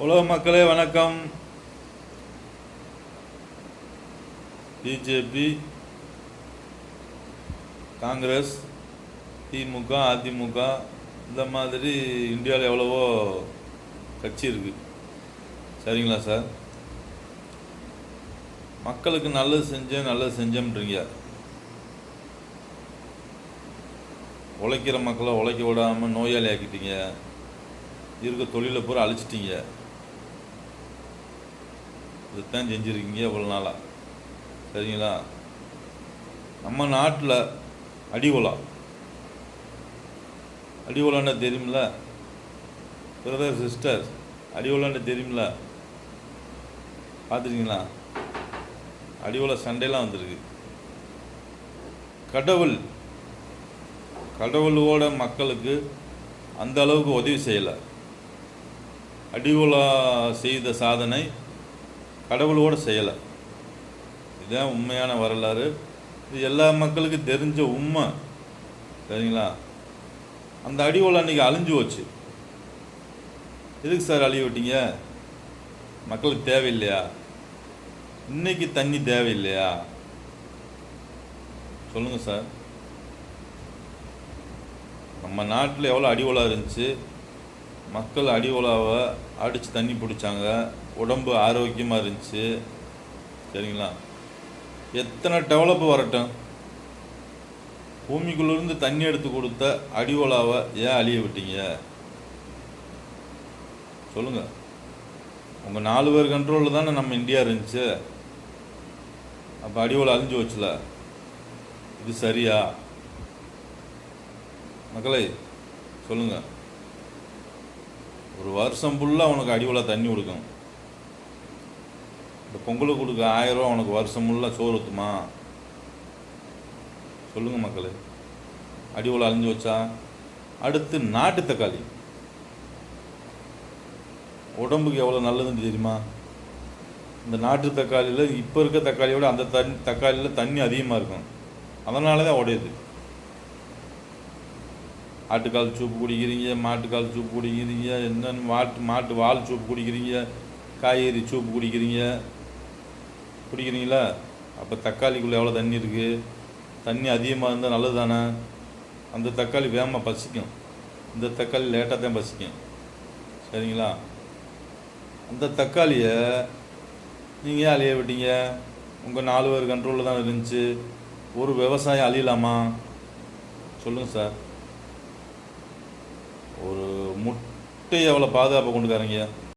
உலக மக்களே வணக்கம். பிஜேபி, காங்கிரஸ், திமுக, அதிமுக இந்த மாதிரி இந்தியாவில் எவ்வளவோ கட்சி இருக்குது. சரிங்களா சார்? மக்களுக்கு நல்லது செஞ்சோம்ன்றீங்க. உழைக்கிற மக்களை உழைக்க விடாமல் நோயாளி ஆக்கிட்டீங்க. இருக்க தொழிலை பூரா அழிச்சிட்டீங்க. இதுதான் செஞ்சுருக்கீங்க இவ்வளோ நாளாக. சரிங்களா? நம்ம நாட்டில் அடிவுலான்னு தெரியுமில்ல பிரதர் சிஸ்டர்? அடிவுலான்னு தெரியுமில்ல? பார்த்துருக்கீங்களா? அடிவுல சண்டையெல்லாம் வந்திருக்கு. கடவுளோட மக்களுக்கு அந்த அளவுக்கு உதவி செய்யலை. அடிவுலா செய்த சாதனை கடவுளோடு செய்யலை. இதுதான் உண்மையான வரலாறு. இது எல்லா மக்களுக்கும் தெரிஞ்ச உண்மை. சரிங்களா? அந்த அடிவுலா அன்றைக்கி அழிஞ்சு போச்சு. எதுக்கு சார் அழிய விட்டீங்க? மக்களுக்கு தேவையில்லையா? இன்னைக்கு தண்ணி தேவையில்லையா? சொல்லுங்கள் சார். நம்ம நாட்டில் எவ்வளோ அடிவுலா இருந்துச்சு. மக்கள் அடிவுலாவை அடித்து தண்ணி பிடிச்சாங்க. உடம்பு ஆரோக்கியமாக இருந்துச்சு. சரிங்களா? எத்தனை டெவலப்பு வரட்டும், பூமிக்குள்ளேருந்து தண்ணி எடுத்து கொடுத்த அடிவுலாவை ஏன் அழிய விட்டீங்க? சொல்லுங்கள். உங்கள் 4 பேர் கண்ட்ரோலில் தானே நம்ம இந்தியா இருந்துச்சு. அப்போ அடிவுலா அழிஞ்சு வச்சுல. இது சரியா? மக்களை சொல்லுங்கள். ஒரு வருஷம் ஃபுல்லாக உனக்கு அடிவுலா தண்ணி கொடுக்கும். இந்த பொங்கலுக்கு கொடுக்க 1000 ரூபா உனக்கு வருஷம் ஃபுல்லாக சோறு ஊற்றுமா? சொல்லுங்கள் மக்களே. அடிவுலா அழிஞ்சு வச்சா. அடுத்து நாட்டு தக்காளி உடம்புக்கு எவ்வளோ நல்லதுன்னு தெரியுமா? இந்த நாட்டு தக்காளியில் இப்போ இருக்க தக்காளியோட அந்த தக்காளியில் தண்ணி அதிகமாக இருக்கும். அதனால தான் உடையுது. ஆட்டுக்கால் சூப்பு குடிக்கிறீங்க, மாட்டுக்கால் சூப்பு குடிக்கிறீங்க, என்னென்னு மாட்டு வால் சூப்பு குடிக்கிறீங்க, காய்கறி சூப்பு குடிக்கிறீங்களா? அப்போ தக்காளிக்குள்ளே எவ்வளோ தண்ணி இருக்குது? தண்ணி அதிகமாக இருந்தால் நல்லது தானே? அந்த தக்காளி வேகமாக பசிக்கும். இந்த தக்காளி லேட்டாக தான் பசிக்கும். சரிங்களா? அந்த தக்காளியை நீங்கள் ஏன் அழிய விட்டீங்க? உங்கள் 4 பேர் கண்ட்ரோலில் தான் இருந்துச்சு. ஒரு விவசாயம் அழியலாமா? சொல்லுங்கள் சார். ஒரு முட்டை எவ்வளோ பாதுகாப்பை கொண்டு தரீங்க?